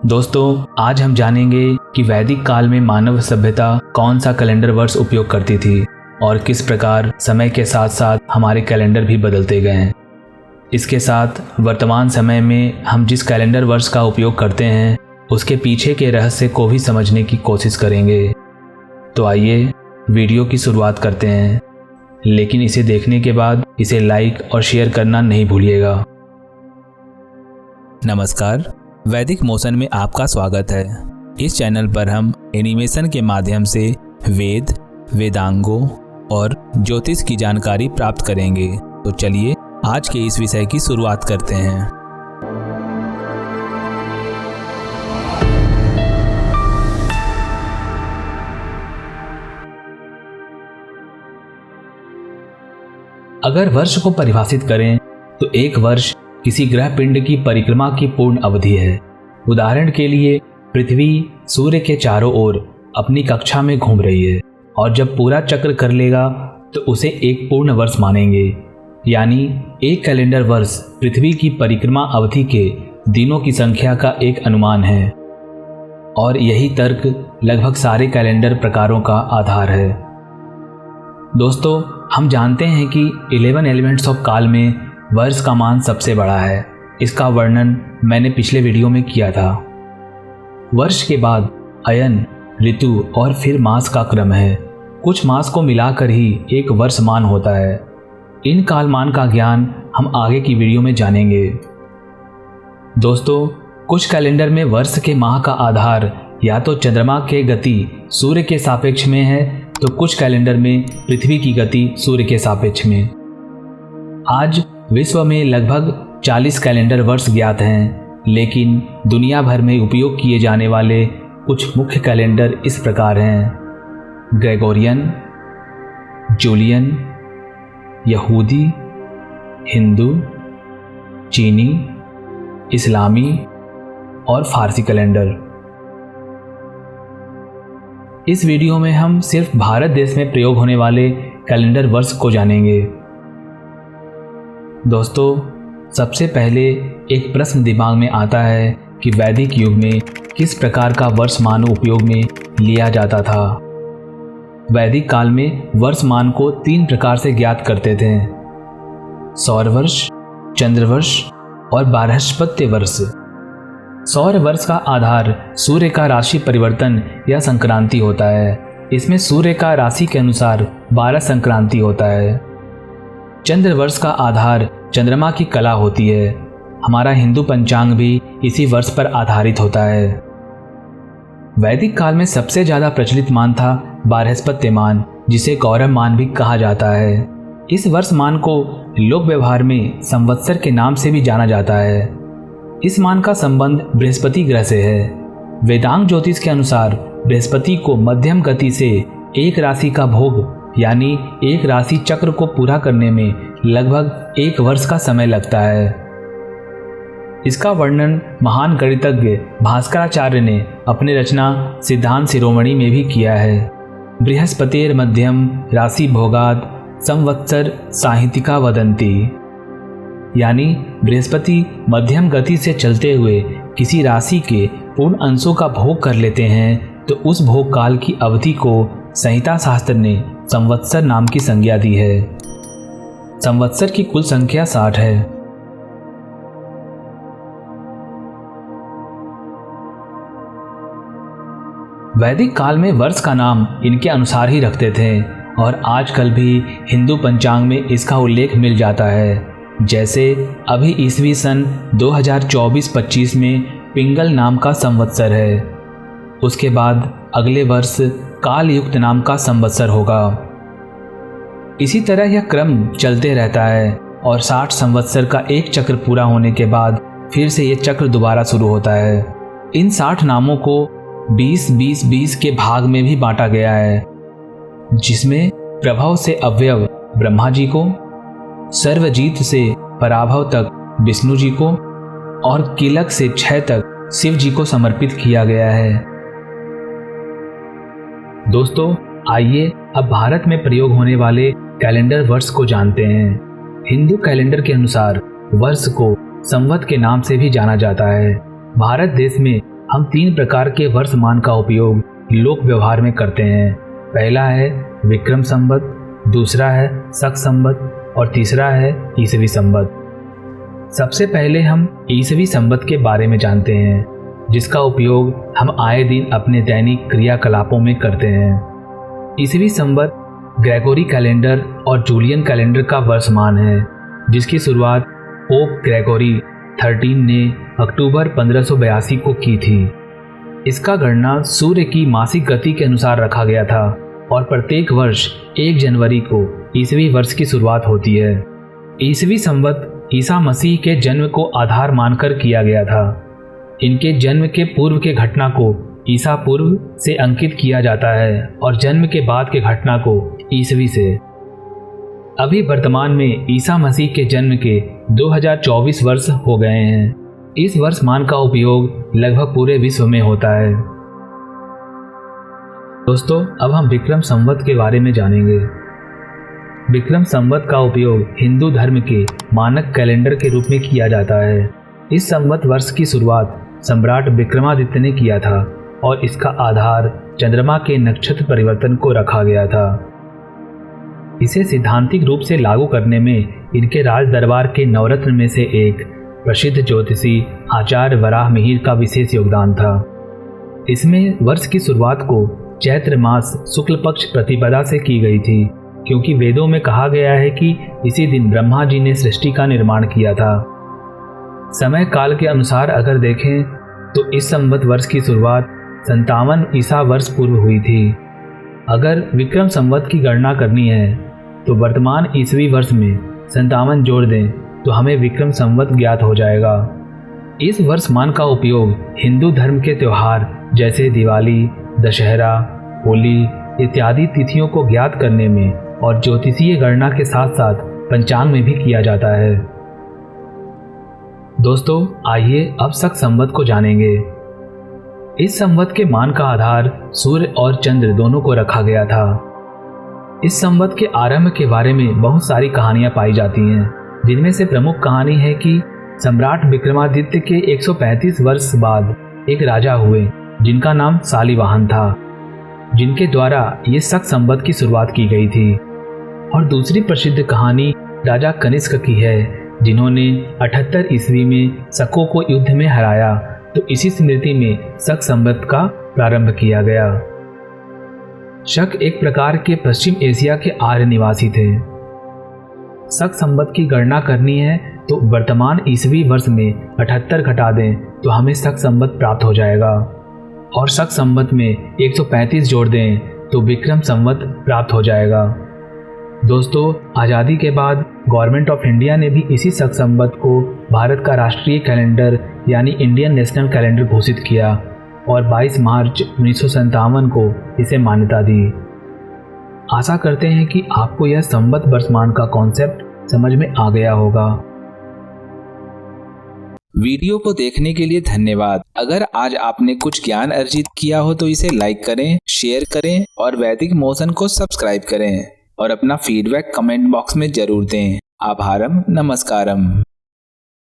दोस्तों, आज हम जानेंगे कि वैदिक काल में मानव सभ्यता कौन सा कैलेंडर वर्ष उपयोग करती थी और किस प्रकार समय के साथ साथ हमारे कैलेंडर भी बदलते गए हैं। इसके साथ वर्तमान समय में हम जिस कैलेंडर वर्ष का उपयोग करते हैं उसके पीछे के रहस्य को भी समझने की कोशिश करेंगे। तो आइए वीडियो की शुरुआत करते हैं, लेकिन इसे देखने के बाद इसे लाइक और शेयर करना नहीं भूलिएगा। नमस्कार, वैदिक मोशन में आपका स्वागत है। इस चैनल पर हम एनिमेशन के माध्यम से वेद, वेदांगों और ज्योतिष की जानकारी प्राप्त करेंगे। तो चलिए आज के इस विषय की शुरुआत करते हैं। अगर वर्ष को परिभाषित करें तो एक वर्ष किसी ग्रह पिंड की परिक्रमा की पूर्ण अवधि है। उदाहरण के लिए पृथ्वी सूर्य के चारों ओर अपनी कक्षा में घूम रही है और जब पूरा चक्र कर लेगा तो उसे एक पूर्ण वर्ष मानेंगे। यानी एक कैलेंडर वर्ष पृथ्वी की परिक्रमा अवधि के दिनों की संख्या का एक अनुमान है और यही तर्क लगभग सारे कैलेंडर प्रकारों का आधार है। दोस्तों, हम जानते हैं कि 11 एलिमेंट्स ऑफ काल में वर्ष का मान सबसे बड़ा है। इसका वर्णन मैंने पिछले वीडियो में किया था। वर्ष के बाद अयन, ऋतु और फिर मास का क्रम है। कुछ मास को मिलाकर ही एक वर्ष मान होता है। इन कालमान का ज्ञान हम आगे की वीडियो में जानेंगे। दोस्तों, कुछ कैलेंडर में वर्ष के माह का आधार या तो चंद्रमा के गति सूर्य के सापेक्ष में है तो कुछ कैलेंडर में पृथ्वी की गति सूर्य के सापेक्ष में। आज विश्व में लगभग 40 कैलेंडर वर्ष ज्ञात हैं, लेकिन दुनिया भर में उपयोग किए जाने वाले कुछ मुख्य कैलेंडर इस प्रकार हैं: ग्रेगोरियन, जूलियन, यहूदी, हिंदू, चीनी, इस्लामी और फारसी कैलेंडर। इस वीडियो में हम सिर्फ भारत देश में प्रयोग होने वाले कैलेंडर वर्ष को जानेंगे। दोस्तों, सबसे पहले एक प्रश्न दिमाग में आता है कि वैदिक युग में किस प्रकार का वर्षमान उपयोग में लिया जाता था। वैदिक काल में वर्षमान को 3 प्रकार से ज्ञात करते थे: सौर वर्ष, चंद्र वर्ष और बारहस्पत्य वर्ष। सौर वर्ष का आधार सूर्य का राशि परिवर्तन या संक्रांति होता है। इसमें सूर्य का राशि के अनुसार 12 संक्रांति होता है। चंद्र वर्ष का आधार चंद्रमा की कला होती है। हमारा हिंदू पंचांग भी इसी वर्ष पर आधारित होता है। वैदिक काल में सबसे ज़्यादा प्रचलित मान था बारहस्पत्य मान, जिसे गौरव मान भी कहा जाता है। इस वर्ष मान को लोक व्यवहार में संवत्सर के नाम से भी जाना जाता है। इस मान का संबंध बृहस्पति ग्रह से है। वेदांग ज्योतिष के अनुसार बृहस्पति को मध्यम गति से एक राशि का भोग यानी एक राशि चक्र को पूरा करने में लगभग 1 वर्ष का समय लगता है। इसका वर्णन महान गणितज्ञ भास्कराचार्य ने अपनी रचना सिद्धांत शिरोमणि में भी किया है। बृहस्पतिर मध्यम राशि भोगाद संवत्सर साहित्यिका वदंती। यानी बृहस्पति मध्यम गति से चलते हुए किसी राशि के पूर्ण अंशों का भोग कर लेते हैं तो उस भोग काल की अवधि को संहिता शास्त्र ने संवत्सर नाम की संज्ञा दी है। संवत्सर की कुल संख्या 60 है। वैदिक काल में वर्ष का नाम इनके अनुसार ही रखते थे और आजकल भी हिंदू पंचांग में इसका उल्लेख मिल जाता है। जैसे अभी ईस्वी सन 2024-25 में पिंगल नाम का संवत्सर है। उसके बाद अगले वर्ष काल युक्त नाम का संवत्सर होगा। इसी तरह यह क्रम चलते रहता है और 60 संवत्सर का एक चक्र पूरा होने के बाद फिर से ये चक्र दोबारा शुरू होता है। इन 60 नामों को 20-20-20 के भाग में भी बांटा गया है, जिसमें प्रभव से अव्यव ब्रह्मा जी को, सर्वजीत से पराभव तक विष्णु जी को और कीलक से क्षय तक शिव जी को समर्पित किया गया है। दोस्तों, आइए अब भारत में प्रयोग होने वाले कैलेंडर वर्ष को जानते हैं। हिंदू कैलेंडर के अनुसार वर्ष को संवत के नाम से भी जाना जाता है। भारत देश में हम 3 प्रकार के वर्षमान का उपयोग लोक व्यवहार में करते हैं। पहला है विक्रम संवत, दूसरा है शक संवत और तीसरा है ईसवी संवत। सबसे पहले हम ईसवी संवत के बारे में जानते हैं, जिसका उपयोग हम आए दिन अपने दैनिक क्रियाकलापों में करते हैं। ईसवी संवत ग्रेगोरी कैलेंडर और जूलियन कैलेंडर का वर्षमान है, जिसकी शुरुआत पोप ग्रेगोरी 13 ने अक्टूबर 1582 को की थी। इसका गणना सूर्य की मासिक गति के अनुसार रखा गया था और प्रत्येक वर्ष 1 जनवरी को ईसवी वर्ष की शुरुआत होती है। ईसवी संवत ईसा मसीह के जन्म को आधार मानकर किया गया था। इनके जन्म के पूर्व के घटना को ईसा पूर्व से अंकित किया जाता है और जन्म के बाद के घटना को ईसवी से। अभी वर्तमान में ईसा मसीह के जन्म के 2024 वर्ष हो गए हैं। इस वर्षमान का उपयोग लगभग पूरे विश्व में होता है। दोस्तों, अब हम विक्रम संवत के बारे में जानेंगे। विक्रम संवत का उपयोग हिंदू धर्म के मानक कैलेंडर के रूप में किया जाता है। इस संवत वर्ष की शुरुआत सम्राट विक्रमादित्य ने किया था और इसका आधार चंद्रमा के नक्षत्र परिवर्तन को रखा गया था। इसे सैद्धांतिक रूप से लागू करने में इनके राज दरबार के नवरत्न में से एक प्रसिद्ध ज्योतिषी आचार्य वराह मिहिर का विशेष योगदान था। इसमें वर्ष की शुरुआत को चैत्र मास शुक्ल पक्ष प्रतिपदा से की गई थी, क्योंकि वेदों में कहा गया है कि इसी दिन ब्रह्मा जी ने सृष्टि का निर्माण किया था। समय काल के अनुसार अगर देखें तो इस संवत वर्ष की शुरुआत 57 ईसा वर्ष पूर्व हुई थी। अगर विक्रम संवत की गणना करनी है तो वर्तमान ईसवी वर्ष में 57 जोड़ दें तो हमें विक्रम संवत ज्ञात हो जाएगा। इस वर्षमान का उपयोग हिंदू धर्म के त्योहार जैसे दिवाली, दशहरा, होली इत्यादि तिथियों को ज्ञात करने में और ज्योतिषीय गणना के साथ साथ पंचांग में भी किया जाता है। दोस्तों, आइए अब शक संवत को जानेंगे। इस संवत के मान का आधार सूर्य और चंद्र दोनों को रखा गया था। इस संवत के आरंभ के बारे में बहुत सारी कहानियां पाई जाती हैं, जिनमें से प्रमुख कहानी है कि सम्राट विक्रमादित्य के 135 वर्ष बाद एक राजा हुए जिनका नाम शालिवाहन था, जिनके द्वारा ये शक संवत की शुरुआत की गई थी। और दूसरी प्रसिद्ध कहानी राजा कनिष्क की है, जिन्होंने 78 ईस्वी में शकों को युद्ध में हराया, तो इसी स्मृति में शक संवत का प्रारंभ किया गया। शक एक प्रकार के पश्चिम एशिया के आर्य निवासी थे। शक संवत की गणना करनी है तो वर्तमान ईसवी वर्ष में 78 घटा दें तो हमें शक संवत प्राप्त हो जाएगा, और शक संवत में 135 जोड़ दें तो विक्रम संवत प्राप्त हो जाएगा। दोस्तों, आज़ादी के बाद गवर्नमेंट ऑफ इंडिया ने भी इसी शक संवत को भारत का राष्ट्रीय कैलेंडर यानी इंडियन नेशनल कैलेंडर घोषित किया और 22 मार्च 1957 को इसे मान्यता दी। आशा करते हैं कि आपको यह संवत वर्षमान का कॉन्सेप्ट समझ में आ गया होगा। वीडियो को देखने के लिए धन्यवाद। अगर आज आपने कुछ ज्ञान अर्जित किया हो तो इसे लाइक करें, शेयर करें और वैदिक मोशन को सब्सक्राइब करें और अपना फीडबैक कमेंट बॉक्स में जरूर दें। आभारम, नमस्कारम।